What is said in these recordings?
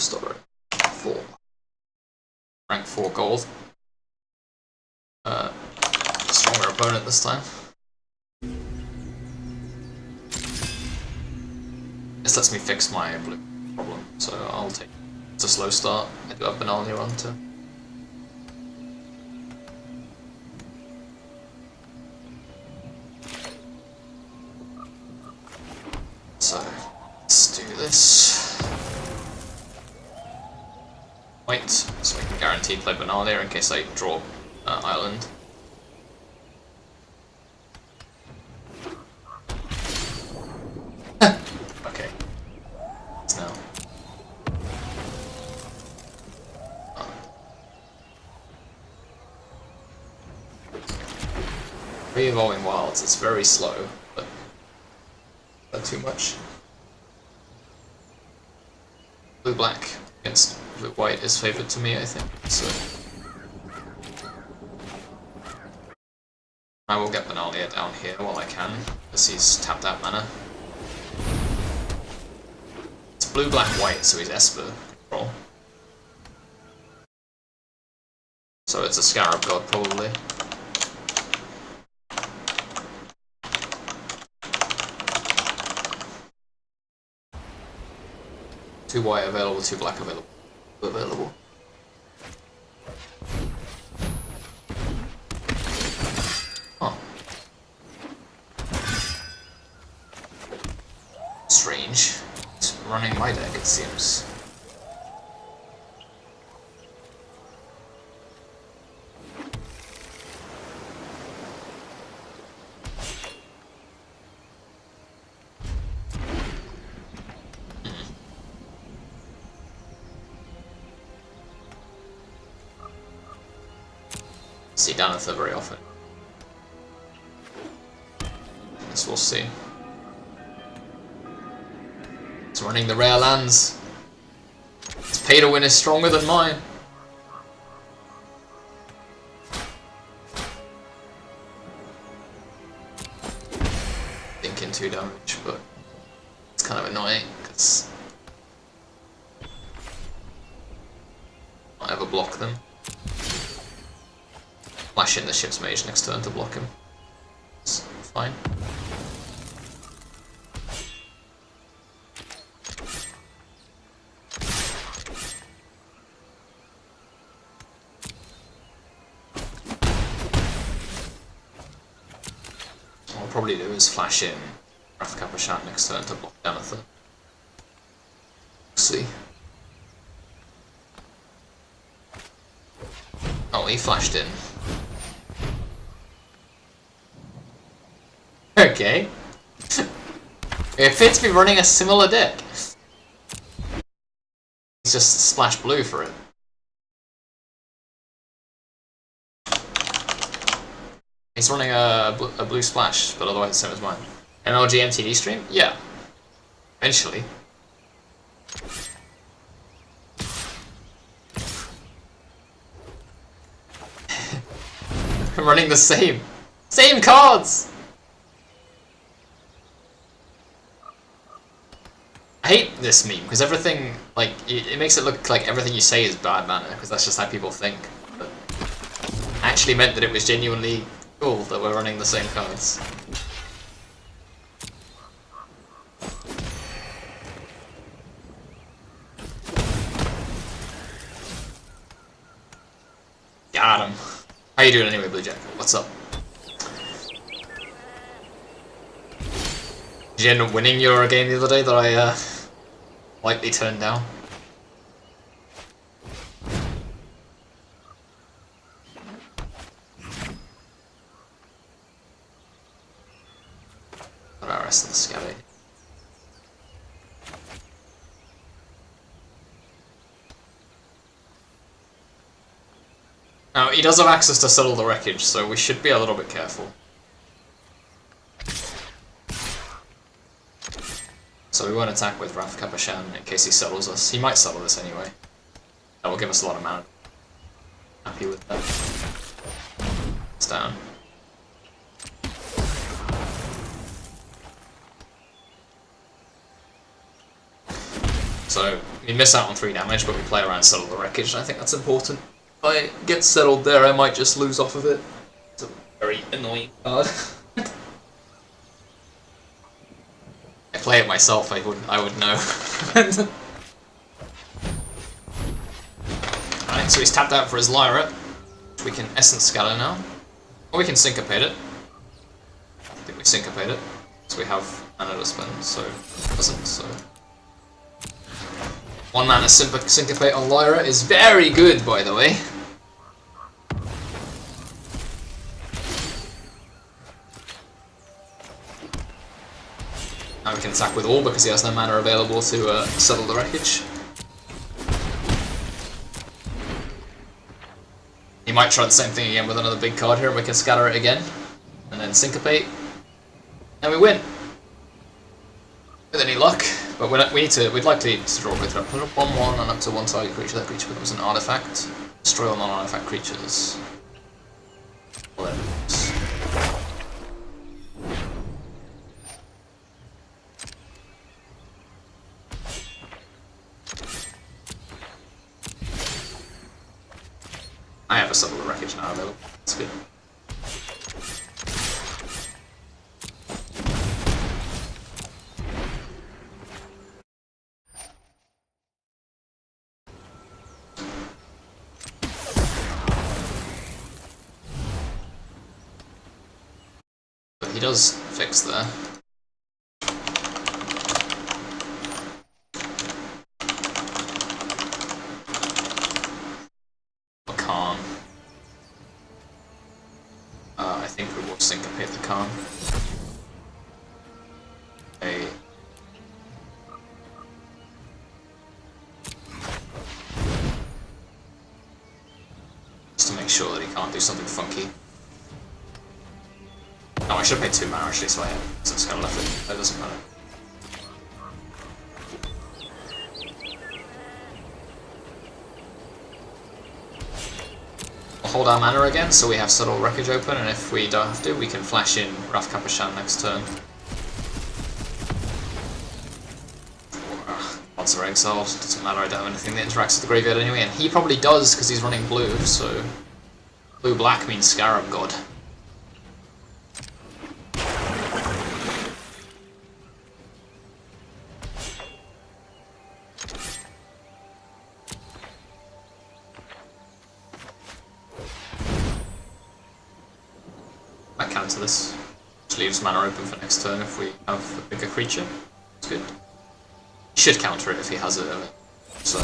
stop it. 4. Rank 4 gold. Stronger opponent this time. This lets me fix my blue problem, so I'll take it. It's a slow start. I do have Benalia on too. So, let's do this. Wait, so I can guarantee play Benalia in case I draw Island. Okay. It's now. Re-evolving wilds, it's very slow, but not too much. Blue-black against blue-white is favoured to me, I think, so... I will get Benalia down here while I can, because he's tapped out mana. It's blue-black-white, so he's Esper control. So it's a Scarab God, probably. Two white available, two black available. Huh. Strange. It's running my deck, it seems. See Danitha very often. Guess we'll see. It's running the rare lands. Its pay to win is stronger than mine. Thinking 2 damage, but it's kind of annoying because I ever block them. Flash in the ship's mage next turn to block him. It's fine. What I'll probably do is flash in Wrath Capashan next turn to block Danitha. See. Oh, he flashed in. Okay. It appears to be running a similar deck. He's just splash blue for it. He's running a blue splash, but otherwise the same as mine. MLG MTD stream? Yeah. Eventually. I'm running the same. Same cards! I hate this meme, because everything, like, it makes it look like everything you say is bad mana, because that's just how people think. But I actually meant that it was genuinely cool that we're running the same cards. Got him. How you doing anyway, Blue Jacket? What's up? Did you end up winning your game the other day that I lightly turned down? What about the rest of the scabby? Now, he does have access to Settle the Wreckage, so we should be a little bit careful. So we won't attack with Wrath Capashan in case he settles us. He might settle this anyway. That will give us a lot of mana. Happy with that. It's down. So, We miss out on 3 damage, but we play around Settle the Wreckage, and I think that's important. If I get settled there, I might just lose off of it. It's a very annoying card. I play it myself, I would know. Alright, so he's tapped out for his Lyra, which we can Essence Scatter now. Or we can Syncopate it. I think we Syncopate it, so we have mana to spend, so it doesn't, so... 1 mana Syncopate on Lyra is very good, by the way. Now we can attack with all because he has no mana available to settle the wreckage. He might try the same thing again with another big card here, and we can scatter it again. And then Syncopate. And we win! With any luck. But we'd likely to draw with it. Put up 1/1 and up to 1 target creature. That creature becomes an artifact. Destroy all non-artifact creatures. I have a Settle the Wreckage now available. That's good. But he does fix there. Calm. I think we will Syncopate the Calm. Okay. Just to make sure that he can't do something funky. Oh, I should have paid 2 mana actually, so I just kind of left it. That doesn't matter. We'll hold our mana again, so we have Settle Wreckage open, and if we don't have to, we can flash in Wrath Capashan next turn. Once they're exiled, doesn't matter, I don't have anything that interacts with the graveyard anyway, and he probably does because he's running blue, so... Blue-black means Scarab God. I counter this. Which leaves mana open for next turn if we have a bigger creature. It's good. He should counter it if he has it, so...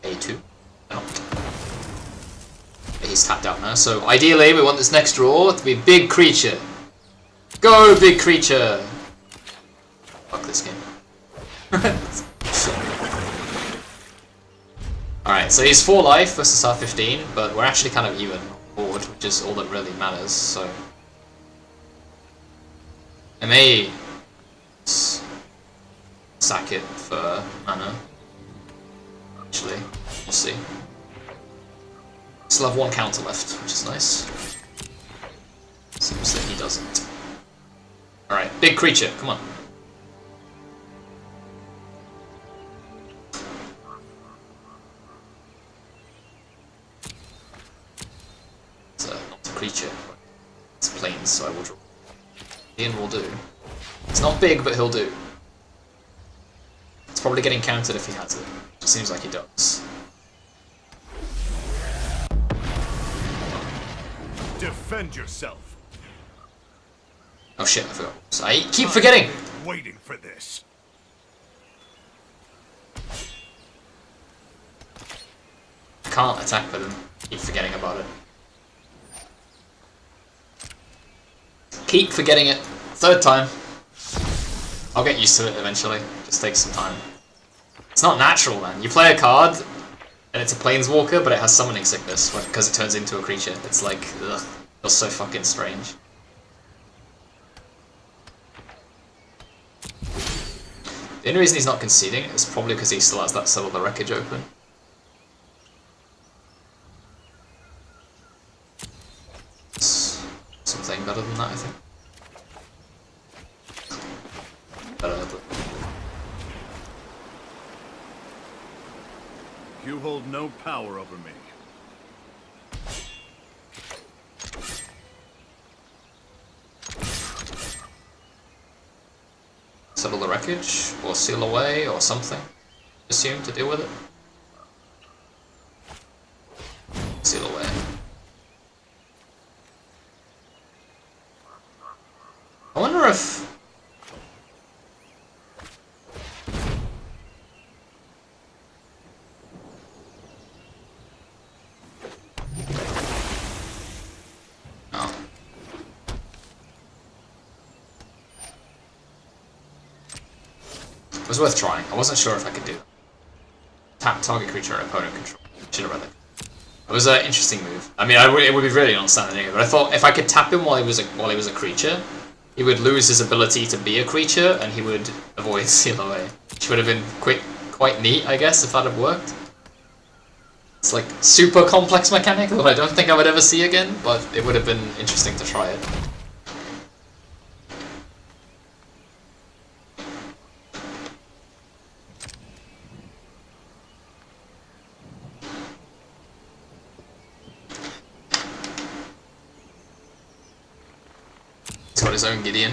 A2. No. He's tapped out now, so ideally we want this next draw to be big creature. Go, big creature! Fuck this game. Alright, so he's 4 life versus our 15, but we're actually kind of even on board, which is all that really matters, so... I may... sack it for mana. Actually, we'll see. Still have 1 counter left, which is nice. Seems that he doesn't. Alright, big creature, come on. Creature. It's plains, so I will draw. Ian will do. It's not big, but he'll do. It's probably getting countered if he has it. It seems like he does. Defend yourself. Oh shit, I forgot. So I keep forgetting! Waiting for this. I can't attack with him. Keep forgetting about it. Keep forgetting it. 3rd time. I'll get used to it eventually. Just takes some time. It's not natural, man. You play a card, and it's a Planeswalker, but it has Summoning Sickness, because it turns into a creature. It's like, ugh. It feels so fucking strange. The only reason he's not conceding is probably because he still has that Settle the Wreckage open. Something better than that, I think. hold no power over me. Settle the wreckage, or seal away, or something. Assume to deal with it. Seal away. I wonder if... No. It was worth trying. I wasn't sure if I could do that. Tap target creature and opponent control. Should have read that. It was an interesting move. I mean, it would be really non-standard anyway, but I thought if I could tap him while he was a creature, he would lose his ability to be a creature, and he would avoid seal away. Which would have been quite neat, I guess, if that had worked. It's like super complex mechanic that I don't think I would ever see again, but it would have been interesting to try it. He's got his own Gideon.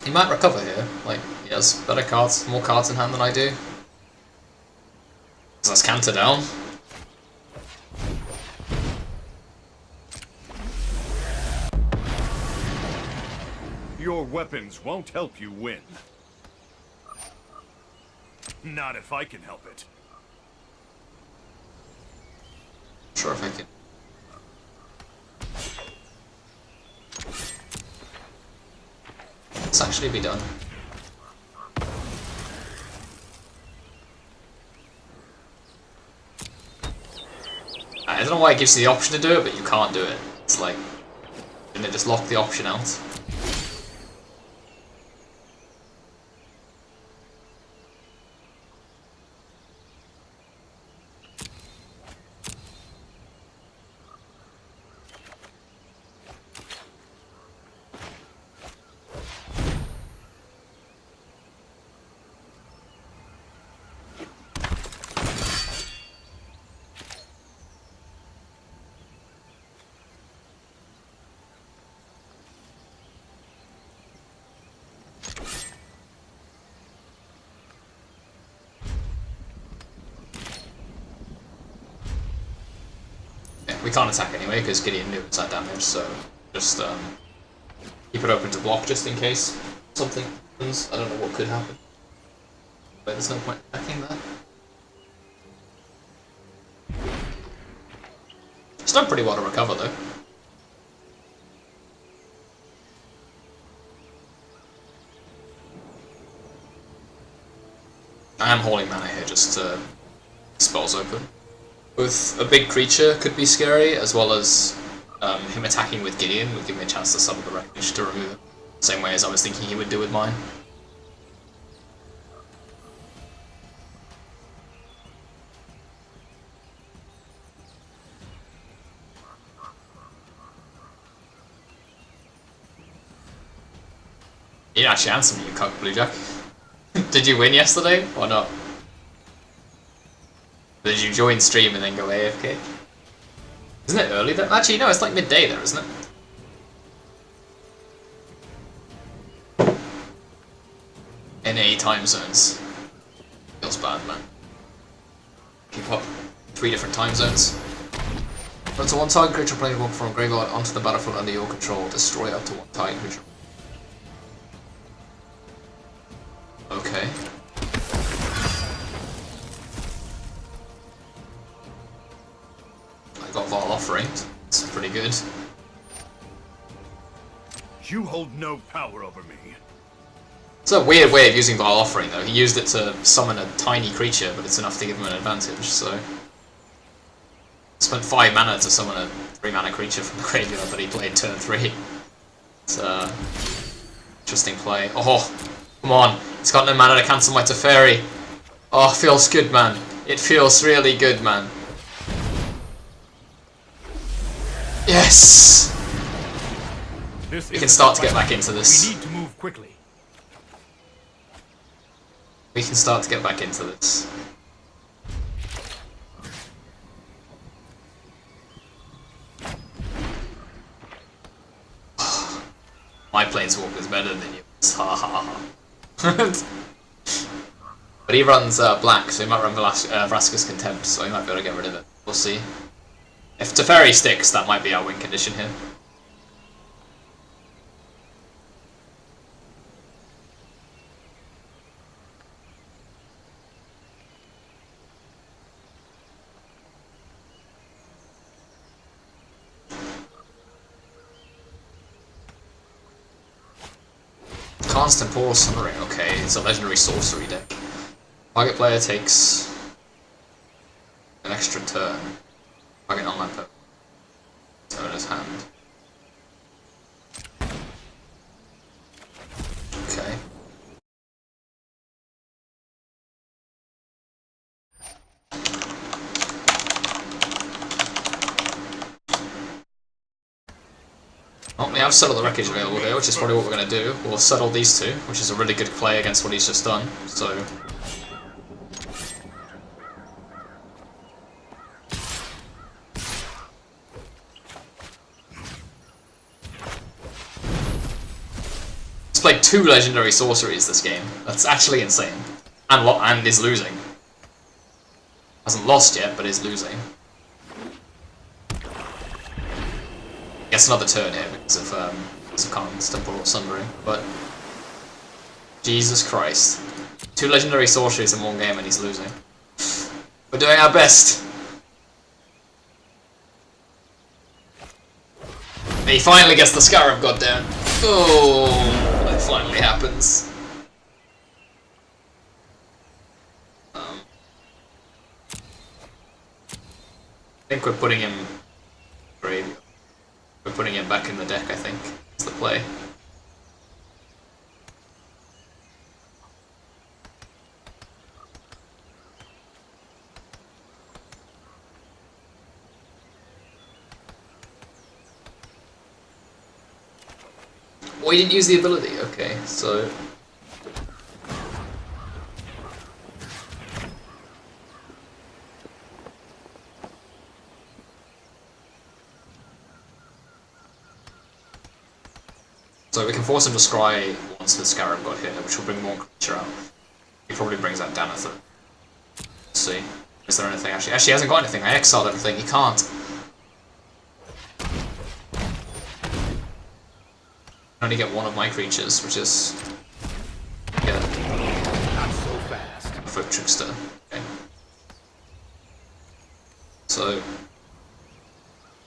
He might recover here. Like, he has better cards, more cards in hand than I do. So that's counter down. Your weapons won't help you win. Not if I can help it. Sure if I can. Let's actually be done. I don't know why it gives you the option to do it, but you can't do it. It's like, didn't it just lock the option out? We can't attack anyway, because Gideon knew it's that damage, so just keep it open to block just in case something happens. I don't know what could happen. But there's no point attacking that. It's done pretty well to recover though. I am holding mana here just to spells open. Both a big creature could be scary, as well as him attacking with Gideon would give me a chance to summon the wreckage to remove it. Same way as I was thinking he would do with mine. You actually answered me, you cuck, Bluejack. Did you win yesterday, or not? Did you join stream and then go AFK? Isn't it early there? Actually, no, it's like midday there, isn't it? NA time zones. Feels bad, man. Keep up 3 different time zones. But to one target creature playing from graveyard onto the battlefield under your control, destroy up to one target creature. Okay. Got Vaal Offering. It's pretty good. You hold no power over me. It's a weird way of using Vaal Offering though. He used it to summon a tiny creature, but it's enough to give him an advantage, so... Spent 5 mana to summon a 3 mana creature from the graveyard that he played turn 3. It's interesting play. Oh, come on. He's got no mana to cancel my Teferi. Oh, feels good, man. It feels really good, man. Yes! We can start to get back into this. We need to move quickly. We can start to get back into this. My planeswalker is better than yours. Ha ha ha. But he runs black, so he might run Vraska's Contempt, so he might be able to get rid of it. We'll see. If Teferi sticks, that might be our win condition here. Cast Temporal Summering, okay, it's a legendary sorcery deck. Target player takes an extra turn. Target online player. Turn his hand. Okay. Well, we have Settle the Wreckage available here, which is probably what we're going to do. We'll settle these two, which is a really good play against what he's just done, so... He's played 2 legendary sorceries this game. That's actually insane. And is losing. Hasn't lost yet, but is losing. Gets another turn here because of Khan's Temporal Sundering, but Jesus Christ. 2 legendary sorceries in one game and he's losing. We're doing our best. And he finally gets the Scarab God down. Oh, it finally happens. I think we're putting him graveyard. We're putting him back in the deck, I think. That's the play. Oh, he didn't use the ability. Okay, so... So we can force him to scry once the Scarab got here, which will bring more creature out. He probably brings out Danither. Let's see. Is there anything actually? Actually, he hasn't got anything. I exiled everything. He can't. I only get one of my creatures, which is... Yeah. Not so fast. Folk Trickster. Okay. So...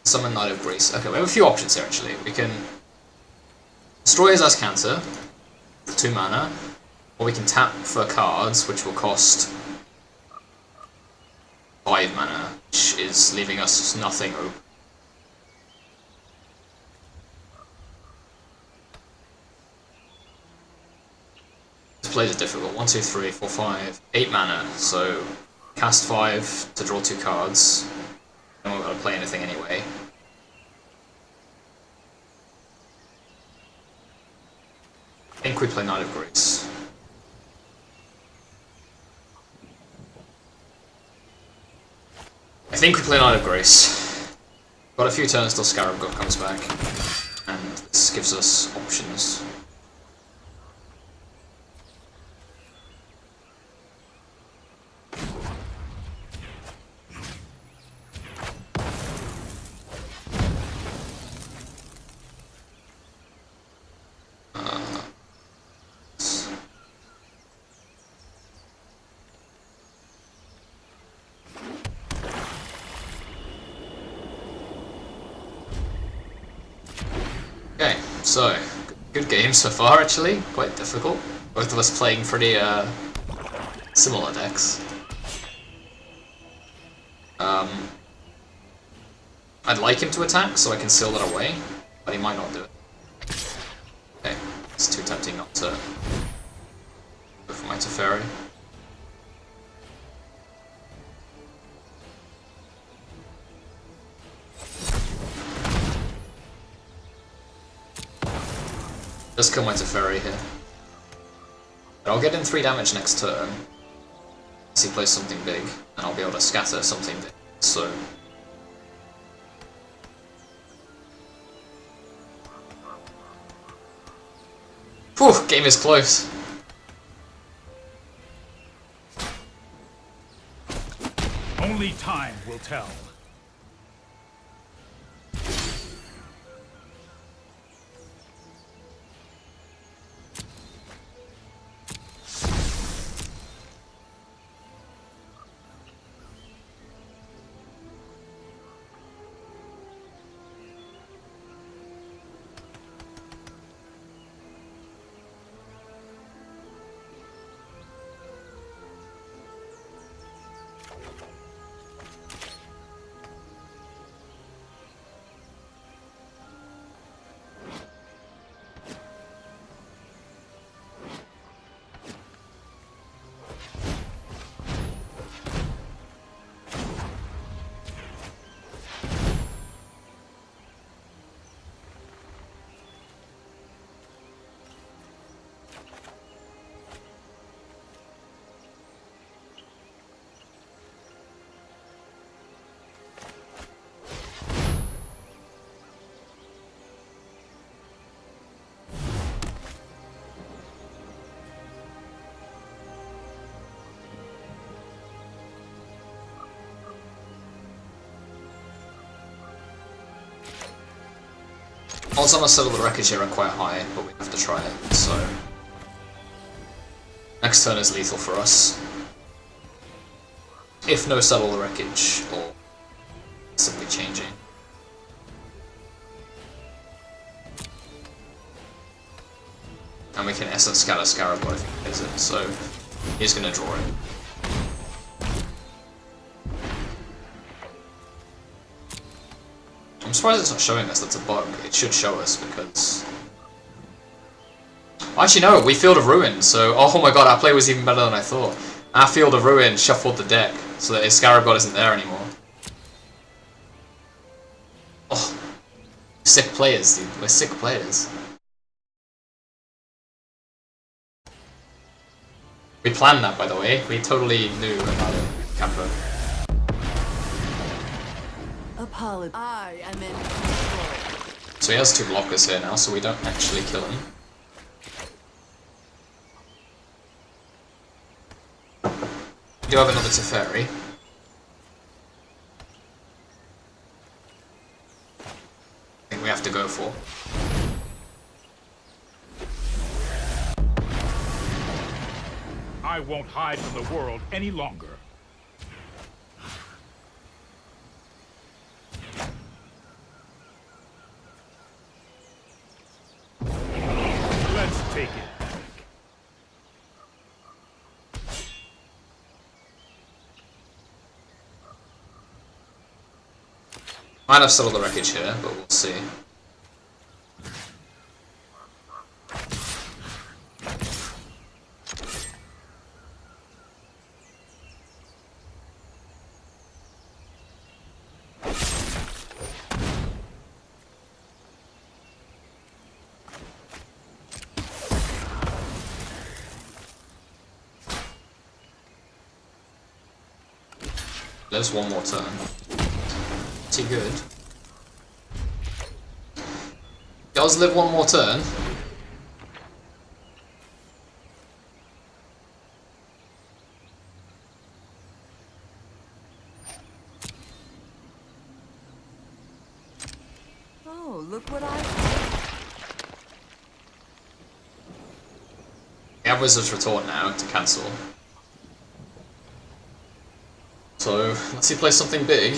Summon Knight of Greece. Okay, we have a few options here actually. We can... Destroy his Azcanta, 2 mana, or we can tap for cards, which will cost 5 mana, which is leaving us nothing open. This plays are difficult. 1, 2, 3, 4, 5, 8 mana, so cast 5 to draw 2 cards. Then we're not going to play anything anyway. I think we play Knight of Greece. I think we play Knight of Grace. Got a few turns till Scarab God comes back, and this gives us options. Okay, so, good game so far actually, quite difficult. Both of us playing pretty similar decks. I'd like him to attack so I can seal that away, but he might not do it. Okay, it's too tempting not to go for my Teferi. Just kill my Teferi here. But I'll get in 3 damage next turn. Unless he plays something big, and I'll be able to scatter something big. So... Whew, game is close. Only time will tell. Odds on a Settle the Wreckage here are quite high, but we have to try it, so... Next turn is lethal for us. If no Settle the Wreckage, or simply changing. And we can Essence Scatter Scarab if he plays it, so he's gonna draw it. I'm surprised it's not showing us that's a bug. It should show us because... Actually no, we Field of Ruin, so... Oh my god, our play was even better than I thought. Our Field of Ruin shuffled the deck, so that his Scarab God isn't there anymore. Oh. Sick players, dude. We're sick players. We planned that, by the way. We totally knew about it, Camper. I am in control. So he has 2 blockers here now, so we don't actually kill him. We do have another Teferi. I think we have to go for. I won't hide from the world any longer. Let's take it back. Might have Settle the Wreckage here, but we'll see. There's one more turn. Too good. Does live one more turn. Oh, look what I... We have Wizard's Retort now to cancel. So, let's see play something big.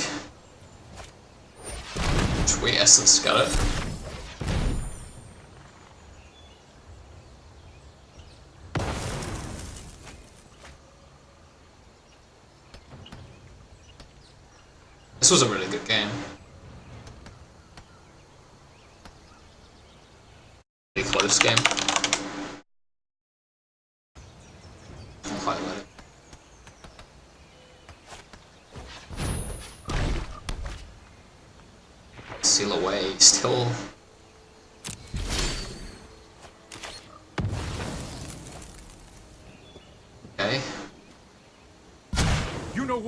Which we Essence Scatter. This was a really good game. Really close game. I'll highlight it. Seal away, still.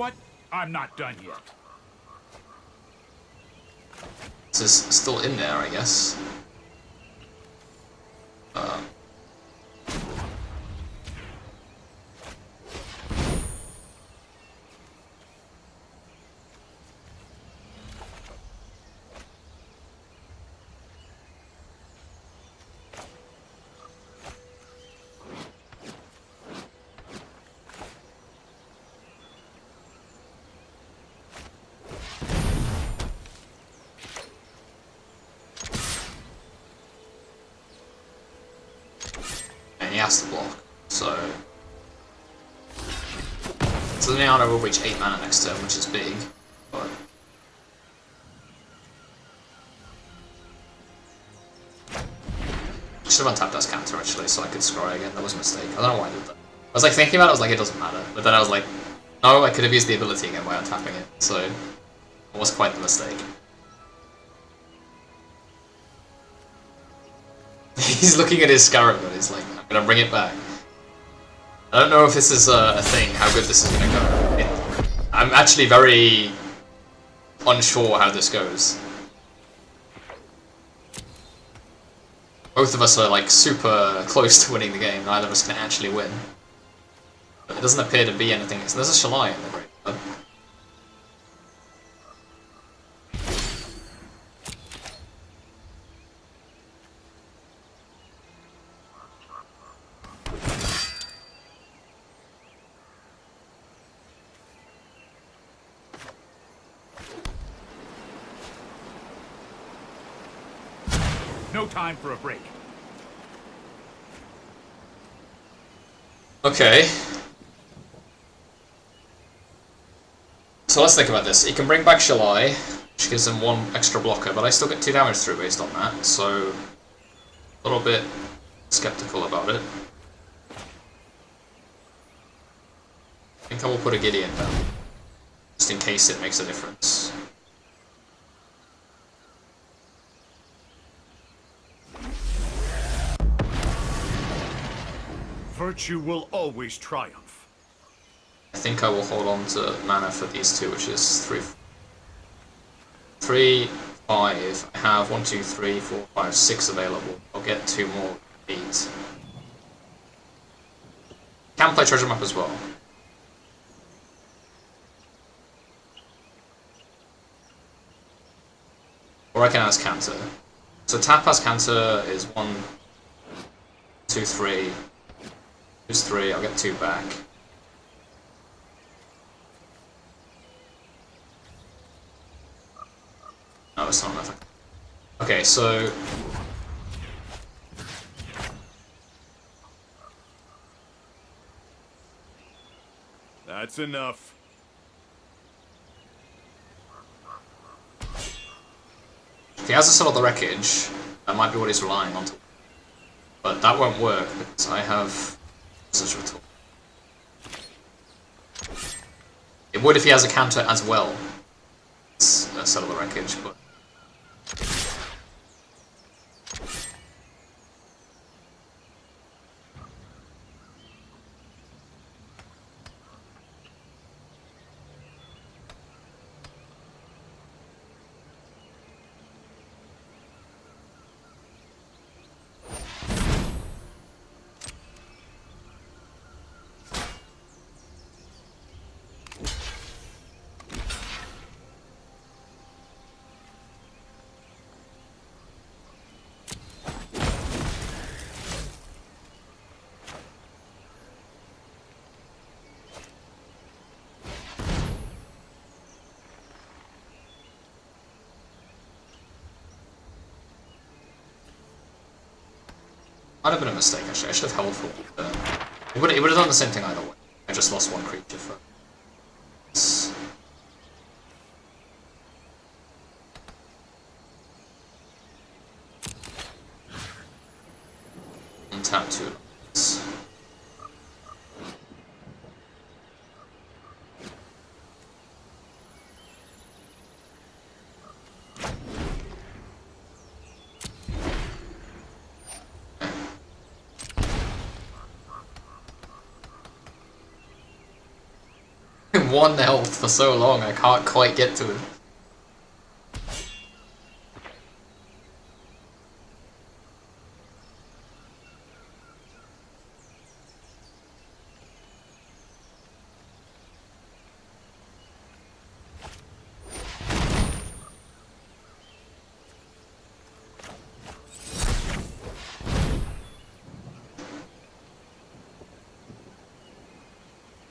what? I'm not done yet. This is still in there, I guess. And he has to block, so Liliana will reach 8 mana next turn, which is big, but I should have untapped as counter actually, so I could scry again. That was a mistake. I don't know why I did that. I was like thinking about it, I was like, it doesn't matter, but then I was like, no, I could have used the ability again by untapping it, so it was quite the mistake. He's looking at his Scarab and he's like, I'm gonna bring it back. I don't know if this is a thing, how good this is gonna go. I'm actually very unsure how this goes. Both of us are like super close to winning the game, neither of us can actually win. But it doesn't appear to be anything. So there's a Shalai in the graveyard. No time for a break. Okay. So let's think about this. He can bring back Shalai, which gives him 1 extra blocker, but I still get 2 damage through based on that, so a little bit skeptical about it. I think I will put a Gideon down, just in case it makes a difference. Virtue will always triumph. I think I will hold on to mana for these two, which is 3, 5. I have 1, 2, 3, 4, 5, 6 available. I'll get 2 more beads. Can play treasure map as well. Or I can ask counter. So tap as counter is 1, 2, 3. Use 3, I'll get 2 back. No, it's not enough. Okay, so That's enough. if he has a Son of the Wreckage, that might be what he's relying on. But that won't work because I have such a tool. It would if he has a counter as well. It's a Son of the Wreckage, but might have been a mistake actually. I should have held for it. It would have done the same thing either way. I just lost 1 creature for this. Untap 2 lands. 1 health for so long, I can't quite get to him.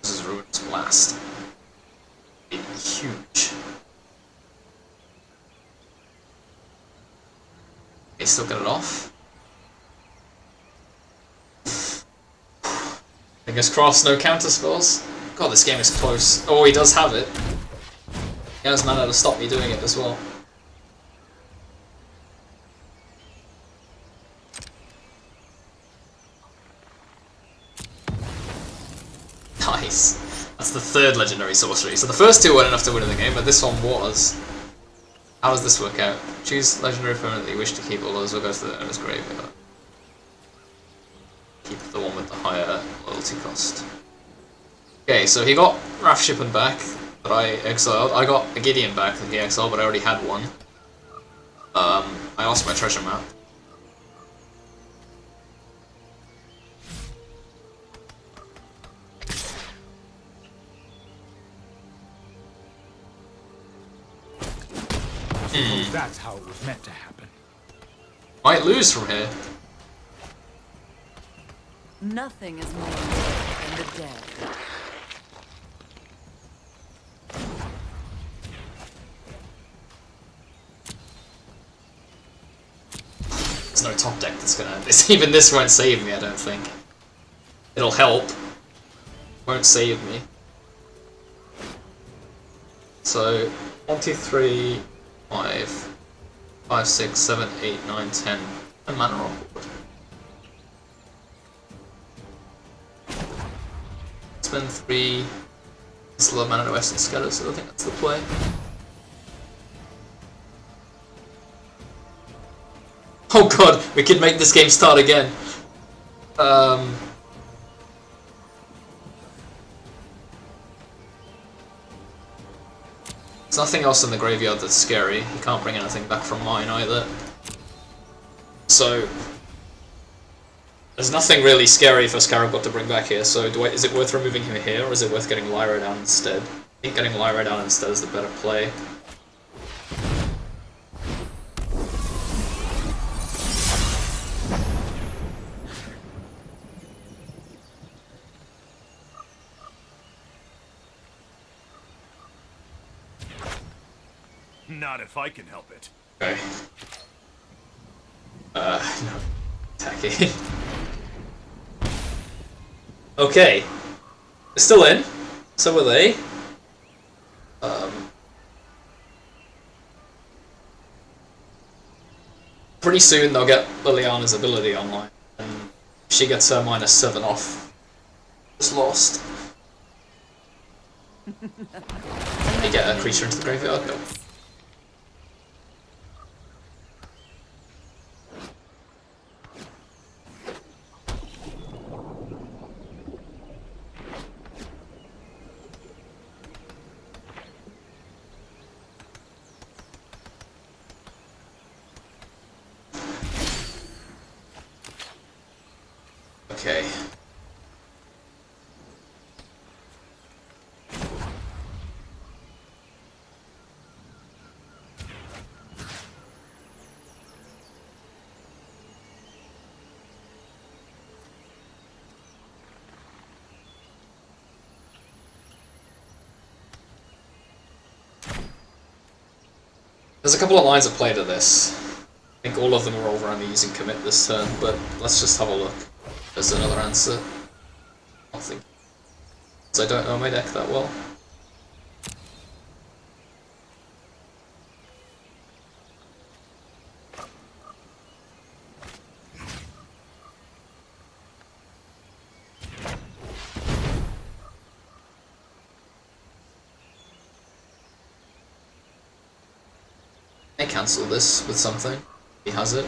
This is Ruin's Blast. Huge. They still get it off. Fingers crossed, no counter spells. God, this game is close. Oh, he does have it. He has managed to stop me doing it as well. Nice. That's the 3rd legendary sorcery. So the first 2 weren't enough to win the game, but this one was. How does this work out? Choose legendary permanent that you wish to keep, all those will go to the owner's graveyard. Keep the one with the higher loyalty cost. Okay, so he got Wrath Shippen back that I exiled. I got a Gideon back that he exiled, but I already had one. I lost my treasure map. That's how it was meant to happen. Might lose from here. Nothing is more loyal than the dead. There's no top deck that's gonna. Even this won't save me, I don't think. It'll help. Won't save me. So 1, 2, 3, 5, 5, 6, 7, 8, 9, 10. And mana on board. Spend 3. Still have mana to Essence Scatter, so I think that's the play. Oh god, we could make this game start again. There's nothing else in the graveyard that's scary. You can't bring anything back from mine either. So there's nothing really scary for Scarab to bring back here, so is it worth removing him here, or is it worth getting Lyra down instead? I think getting Lyra down instead is the better play. Not if I can help it. Okay. No. Attacking. Okay. They're still in. So are they. Pretty soon they'll get Liliana's ability online. And if she gets her -7 off, just lost. They get a creature into the graveyard. No. Okay. There's a couple of lines of play to this. I think all of them are overrunning using commit this turn, but let's just have a look. There's another answer. I think. Because I don't know my deck that well. I cancel this with something. He has it.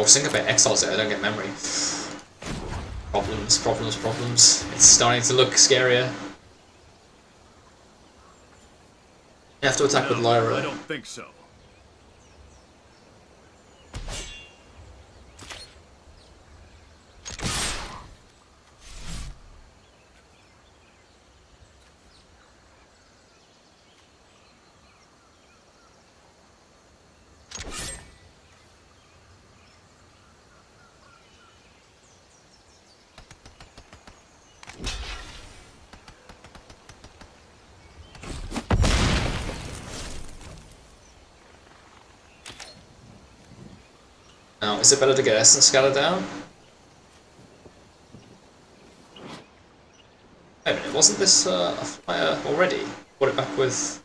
Oh, Syncopated Exiles it, I don't get memory. Problems, problems, problems. It's starting to look scarier. You have to attack with No, I Lyra. don't think so. Now, is it better to get Essence Scatter down? Wait a minute, wasn't this a flyer already? Bought it back with...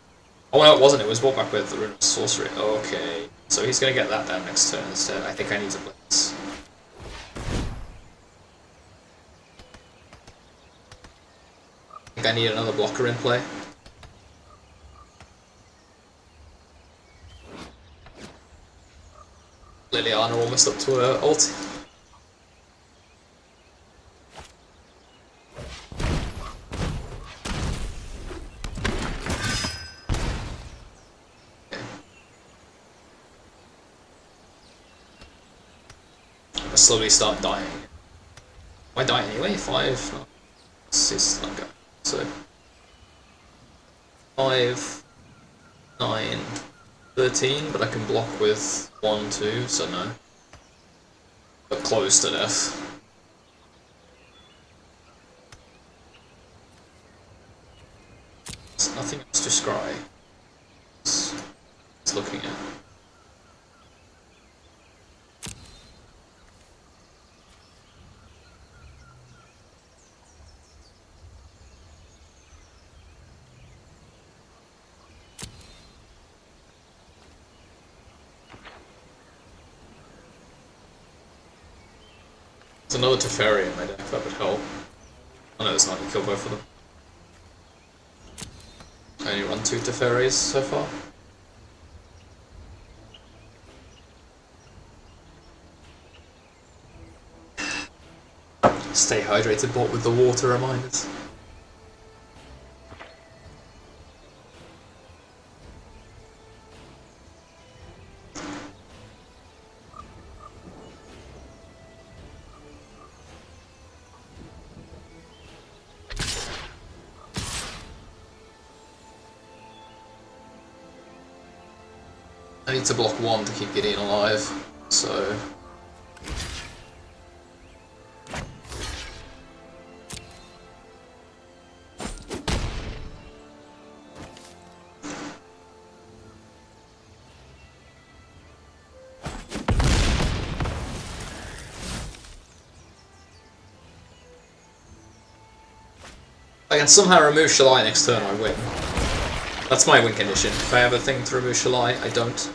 Oh no, it wasn't, it was bought back with the Rune of Sorcery. Okay, so he's gonna get that down next turn instead. I think I need to play this. I think I need another blocker in play. Liliana almost up to her ult. I slowly start dying. I die anyway? 5? No. 6, not going. So 5, 9, 13, but I can block with 1, 2, so no. But close to death. There's nothing else to scry. It's looking at. There's another Teferi in my deck, that would help. Oh no, it's not, you kill both of them. I only run 2 Teferis so far. Stay hydrated, bought with the water reminders. I need to block 1 to keep Gideon alive, so... If I can somehow remove Shalai next turn, I win. That's my win condition. If I have a thing to remove Shalai, I don't.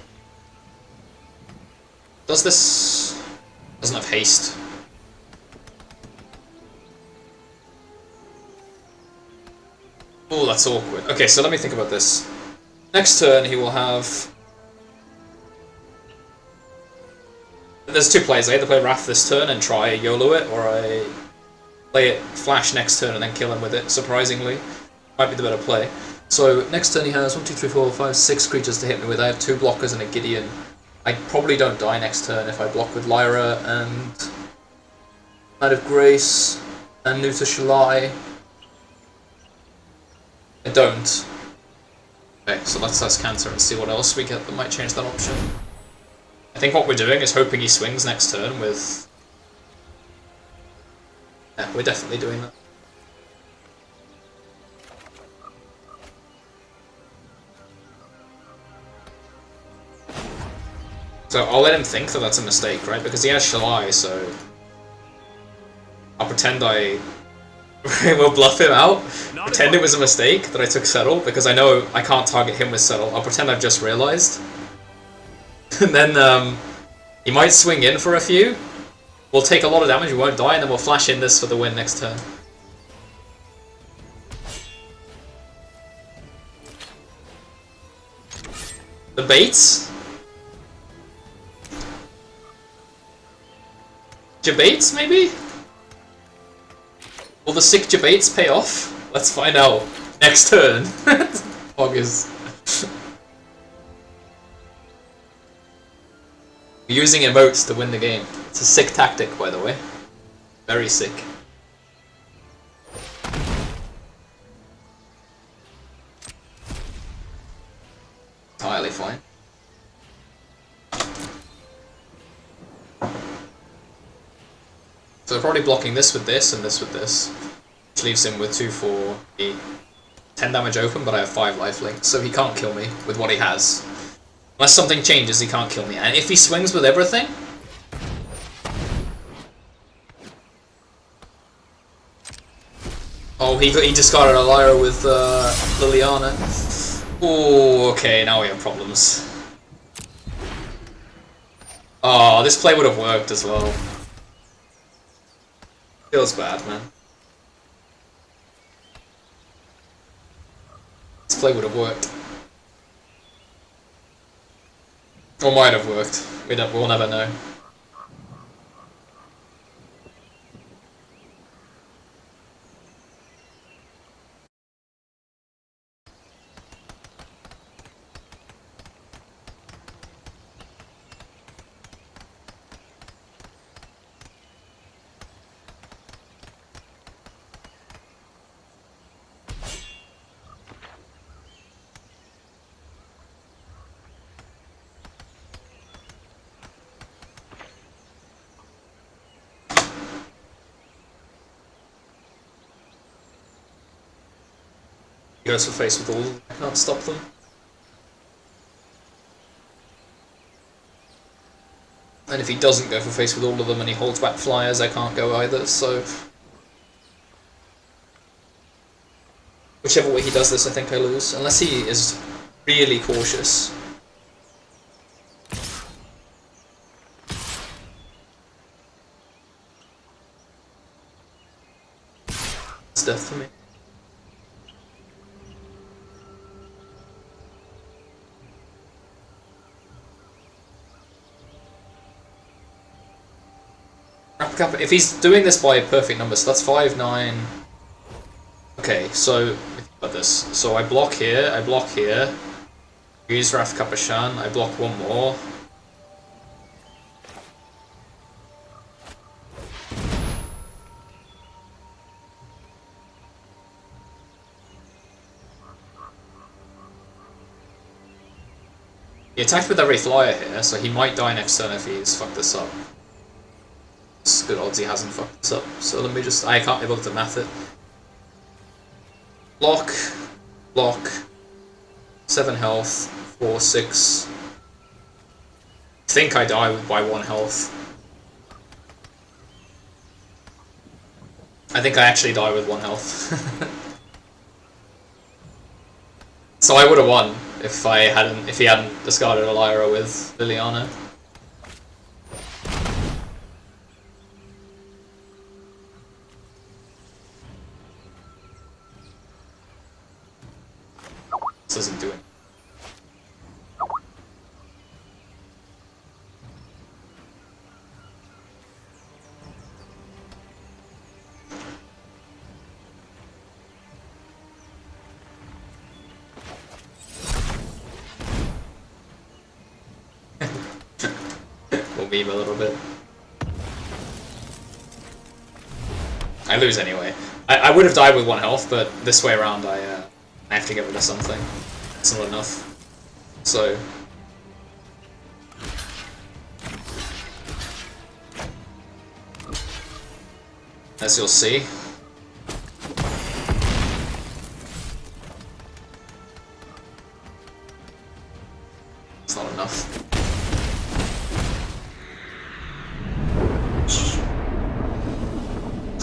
Does this... doesn't have haste. Oh, that's awkward. Okay, so let me think about this. Next turn he will have... There's 2 plays. I either play Wrath this turn and try YOLO it, or I play it Flash next turn and then kill him with it, surprisingly. Might be the better play. So, next turn he has 1, 2, 3, 4, 5, 6 creatures to hit me with. I have 2 blockers and a Gideon. I probably don't die next turn if I block with Lyra and Knight of Grace and Nuta Shalai. I don't. Okay, so let's test Cancer and see what else we get that might change that option. I think what we're doing is hoping he swings next turn with... Yeah, we're definitely doing that. So I'll let him think that that's a mistake, right? Because he has Shalai, so... I'll pretend I... will bluff him out. Pretend it was a mistake that I took Settle, because I know I can't target him with Settle. I'll pretend I've just realized. And then, he might swing in for a few. We'll take a lot of damage, we won't die, and then we'll flash in this for the win next turn. The baits? Jabates, maybe? Will the sick Jabates pay off? Let's find out. Next turn. August. Using emotes to win the game. It's a sick tactic, by the way. Very sick. Entirely fine. So they're probably blocking this with this and this with this. Which leaves him with 2 for 8. 10 damage open, but I have 5 lifelink, so he can't kill me with what he has. Unless something changes, he can't kill me. And if he swings with everything... Oh, he discarded a Lyra with Liliana. Oh, okay, now we have problems. Oh, this play would have worked as well. Feels bad, man. This play would have worked. Or might have worked. We'll never know. He goes for face with all, I can't stop them. And if he doesn't go for face with all of them and he holds back flyers, I can't go either, so... Whichever way he does this, I think I lose. Unless he is really cautious. It's death for me. If he's doing this by perfect numbers, so that's 5, 9... Okay, so... About this. So I block here, use Wrath Kapashan, I block one more. He attacked with every flyer here, so he might die next turn if he's fucked this up. It's good odds he hasn't fucked this up, so let me just... I can't be able to math it. Block, block, 7 health, 4, 6. I think I die by 1 health. I think I actually die with 1 health. So I would have won if he hadn't discarded a Lyra with Liliana. This doesn't do it. We'll meme a little bit. I lose anyway. I would have died with 1 health, but this way around I have to get rid of something. It's not enough. So... As you'll see. It's not enough.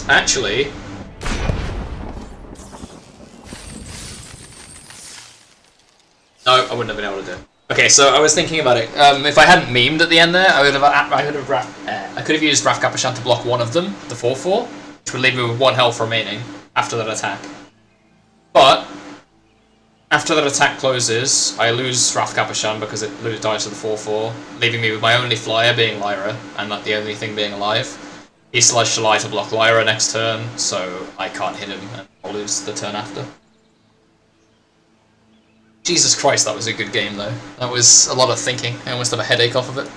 Actually... No, I wouldn't have been able to do it. Okay, so I was thinking about it. If I hadn't memed at the end there, I could have used Wrath Kapashan to block one of them, the 4/4, which would leave me with 1 health remaining after that attack. But after that attack closes, I lose Wrath Kapashan because it dies to the 4/4, leaving me with my only flyer being Lyra, and not the only thing being alive. He sludged Shalai to block Lyra next turn, so I can't hit him and I'll lose the turn after. Jesus Christ, that was a good game though. That was a lot of thinking. I almost had a headache off of it.